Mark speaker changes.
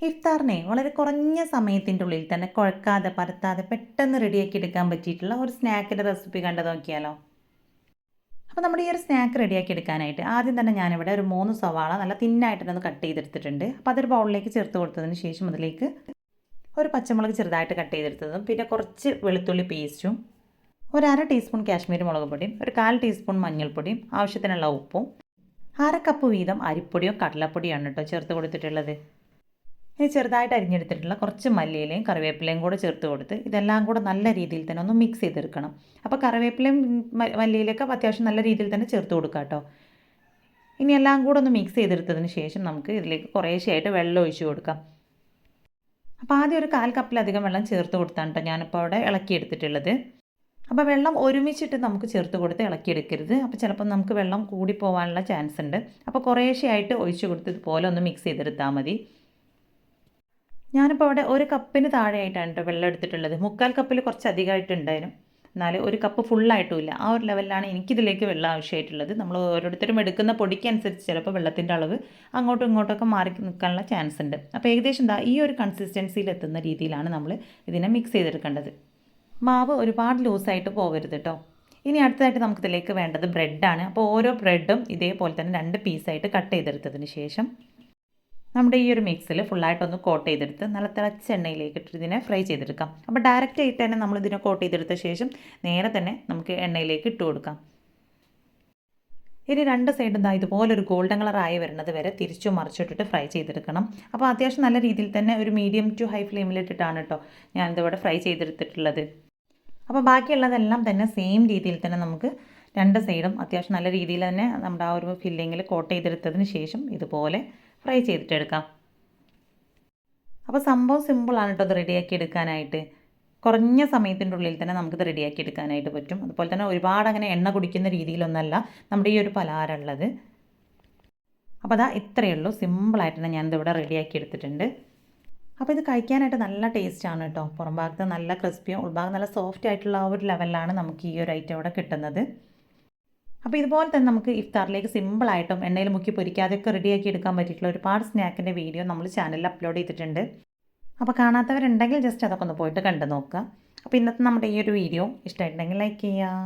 Speaker 1: ഇഫ്താറിനെ വളരെ കുറഞ്ഞ സമയത്തിൻ്റെ ഉള്ളിൽ തന്നെ കുഴക്കാതെ പരത്താതെ പെട്ടെന്ന് റെഡിയാക്കി എടുക്കാൻ പറ്റിയിട്ടുള്ള ഒരു സ്നാക്കിൻ്റെ റെസിപ്പി കണ്ടു നോക്കിയാലോ. അപ്പോൾ നമ്മുടെ ഈ ഒരു സ്നാക്ക് റെഡിയാക്കി എടുക്കാനായിട്ട് ആദ്യം തന്നെ ഞാനിവിടെ ഒരു 3 സവാള നല്ല തിന്നായിട്ടൊന്ന് കട്ട് ചെയ്തെടുത്തിട്ടുണ്ട്. അപ്പോൾ അതൊരു ബൗളിലേക്ക് ചേർത്ത് കൊടുത്തതിന് ശേഷം അതിലേക്ക് ഒരു പച്ചമുളക് ചെറുതായിട്ട് കട്ട് ചെയ്തെടുത്തതും പിന്നെ കുറച്ച് വെളുത്തുള്ളി പേസ്റ്റും ഒരു 1/2 ടീസ്പൂൺ കാശ്മീരി മുളക് പൊടിയും ഒരു 1/4 ടീസ്പൂൺ മഞ്ഞൾപ്പൊടിയും ആവശ്യത്തിനുള്ള ഉപ്പും 1/2 കപ്പ് വീതം അരിപ്പൊടിയോ കടലപ്പൊടിയാണ് കേട്ടോ ചേർത്ത് കൊടുത്തിട്ടുള്ളത്. ഇനി ചെറുതായിട്ട് അരിഞ്ഞെടുത്തിട്ടുള്ള കുറച്ച് മല്ലിയിലയും കറിവേപ്പിലയും കൂടെ ചേർത്ത് കൊടുത്ത് ഇതെല്ലാം കൂടെ നല്ല രീതിയിൽ തന്നെ ഒന്ന് മിക്സ് ചെയ്തെടുക്കണം. അപ്പോൾ കറിവേപ്പിലയും മല്ലിയിലൊക്കെ അത്യാവശ്യം നല്ല രീതിയിൽ തന്നെ ചേർത്ത് കൊടുക്കുക കേട്ടോ. ഇനി എല്ലാം കൂടെ ഒന്ന് മിക്സ് ചെയ്തെടുത്തതിന് ശേഷം നമുക്ക് ഇതിലേക്ക് കുറേശ്ശെയായിട്ട് വെള്ളം ഒഴിച്ച് കൊടുക്കാം. അപ്പോൾ ആദ്യം ഒരു 1/4 കപ്പിലധികം വെള്ളം ചേർത്ത് കൊടുത്താണ് കേട്ടോ ഞാനിപ്പോൾ അവിടെ ഇളക്കിയെടുത്തിട്ടുള്ളത്. അപ്പോൾ വെള്ളം ഒരുമിച്ചിട്ട് നമുക്ക് ചേർത്ത് കൊടുത്ത് ഇളക്കിയെടുക്കരുത്. അപ്പോൾ ചിലപ്പോൾ നമുക്ക് വെള്ളം കൂടി പോകാനുള്ള ചാൻസ് ഉണ്ട്. അപ്പോൾ കുറേശ്ശെയായിട്ട് ഒഴിച്ച് കൊടുത്ത് ഇതുപോലെ ഒന്ന് മിക്സ് ചെയ്തെടുത്താൽ മതി. ഞാനിപ്പോൾ അവിടെ 1 കപ്പിന് താഴെയായിട്ടാണ് കേട്ടോ വെള്ളം എടുത്തിട്ടുള്ളത്. 1/4 കപ്പിൽ കുറച്ച് അധികമായിട്ടുണ്ടായിരുന്നു. എന്നാൽ 1 കപ്പ് ഫുള്ളായിട്ടുമില്ല. ആ ഒരു ലെവലിലാണ് എനിക്കിതിലേക്ക് വെള്ളം ആവശ്യമായിട്ടുള്ളത്. നമ്മൾ ഓരോരുത്തരും എടുക്കുന്ന പൊടിക്കനുസരിച്ച് ചിലപ്പോൾ വെള്ളത്തിൻ്റെ അളവ് അങ്ങോട്ടും ഇങ്ങോട്ടൊക്കെ മാറി നിൽക്കാനുള്ള ചാൻസ് ഉണ്ട്. അപ്പോൾ ഏകദേശം ഈ ഒരു കൺസിസ്റ്റൻസിയിൽ എത്തുന്ന രീതിയിലാണ് നമ്മൾ ഇതിനെ മിക്സ് ചെയ്തെടുക്കേണ്ടത്. മാവ് ഒരുപാട് ലൂസായിട്ട് പോകരുത് കേട്ടോ. ഇനി അടുത്തതായിട്ട് നമുക്കിതിലേക്ക് വേണ്ടത് ബ്രെഡാണ്. അപ്പോൾ ഓരോ ബ്രെഡും ഇതേപോലെ തന്നെ 2 പീസായിട്ട് കട്ട് ചെയ്തെടുത്തതിന് ശേഷം നമ്മുടെ ഈ ഒരു മിക്സിൽ ഫുള്ളായിട്ടൊന്ന് കോട്ട് ചെയ്തെടുത്ത് നല്ല തിളച്ച എണ്ണയിലേക്ക് ഇട്ട് ഇതിനെ ഫ്രൈ ചെയ്തെടുക്കാം. അപ്പോൾ ഡയറക്റ്റ് ആയിട്ട് തന്നെ നമ്മളിതിനെ കോട്ട് ചെയ്തെടുത്ത ശേഷം നേരെ തന്നെ നമുക്ക് എണ്ണയിലേക്ക് ഇട്ട് കൊടുക്കാം. ഇനി 2 സൈഡും ഇതുപോലൊരു ഗോൾഡൻ കളറായി വരുന്നത് വരെ തിരിച്ചു മറിച്ചിട്ടിട്ട് ഫ്രൈ ചെയ്തെടുക്കണം. അപ്പോൾ അത്യാവശ്യം നല്ല രീതിയിൽ തന്നെ ഒരു മീഡിയം ടു ഹൈ ഫ്ലെയിമിലിട്ടിട്ടാണ് കേട്ടോ ഞാനിതിവിടെ ഫ്രൈ ചെയ്തെടുത്തിട്ടുള്ളത്. അപ്പോൾ ബാക്കിയുള്ളതെല്ലാം തന്നെ സെയിം രീതിയിൽ തന്നെ നമുക്ക് 2 സൈഡും അത്യാവശ്യം നല്ല രീതിയിൽ തന്നെ നമ്മുടെ ആ ഒരു ഫില്ലിങ്ങിൽ കോട്ട് ചെയ്തെടുത്തതിന് ശേഷം ഇതുപോലെ ഫ്രൈ ചെയ്തിട്ടെടുക്കാം. അപ്പോൾ സംഭവം സിമ്പിളാണ് കേട്ടോ ഇത് റെഡിയാക്കി എടുക്കാനായിട്ട്. കുറഞ്ഞ സമയത്തിൻ്റെ ഉള്ളിൽ തന്നെ നമുക്കിത് റെഡിയാക്കി എടുക്കാനായിട്ട് പറ്റും. അതുപോലെ തന്നെ ഒരുപാട് അങ്ങനെ എണ്ണ കുടിക്കുന്ന രീതിയിലൊന്നല്ല നമ്മുടെ ഈ ഒരു പലഹാരം ഉള്ളത്. അപ്പോൾ ഇത്രയേ ഉള്ളൂ. സിമ്പിളായിട്ട് തന്നെ ഞാനിതിവിടെ റെഡിയാക്കി എടുത്തിട്ടുണ്ട്. അപ്പോൾ ഇത് കഴിക്കാനായിട്ട് നല്ല ടേസ്റ്റാണ് കേട്ടോ. പുറം ഭാഗത്ത് നല്ല ക്രിസ്പിയും ഉൾഭാഗം നല്ല സോഫ്റ്റ് ആയിട്ടുള്ള ആ ഒരു ലെവലിലാണ് നമുക്ക് ഈ ഒരു ഐറ്റം ഇവിടെ കിട്ടുന്നത്. അപ്പോൾ ഇതുപോലെ തന്നെ നമുക്ക് ഇഫ്താറിലേക്ക് സിമ്പിളായിട്ടും എണ്ണയിൽ മുക്കി പൊരിക്കാതെയൊക്കെ റെഡിയാക്കി എടുക്കാൻ പറ്റിയിട്ടുള്ള ഒരുപാട് സ്നാക്കിൻ്റെ വീഡിയോ നമ്മൾ ചാനലിൽ അപ്ലോഡ് ചെയ്തിട്ടുണ്ട്. അപ്പോൾ കാണാത്തവരുണ്ടെങ്കിൽ ജസ്റ്റ് അതൊക്കെ ഒന്ന് പോയിട്ട് കണ്ടു നോക്കുക. അപ്പോൾ ഇന്നത്തെ നമ്മുടെ ഈ ഒരു വീഡിയോ ഇഷ്ടമായിട്ടുണ്ടെങ്കിൽ ലൈക്ക് ചെയ്യുക.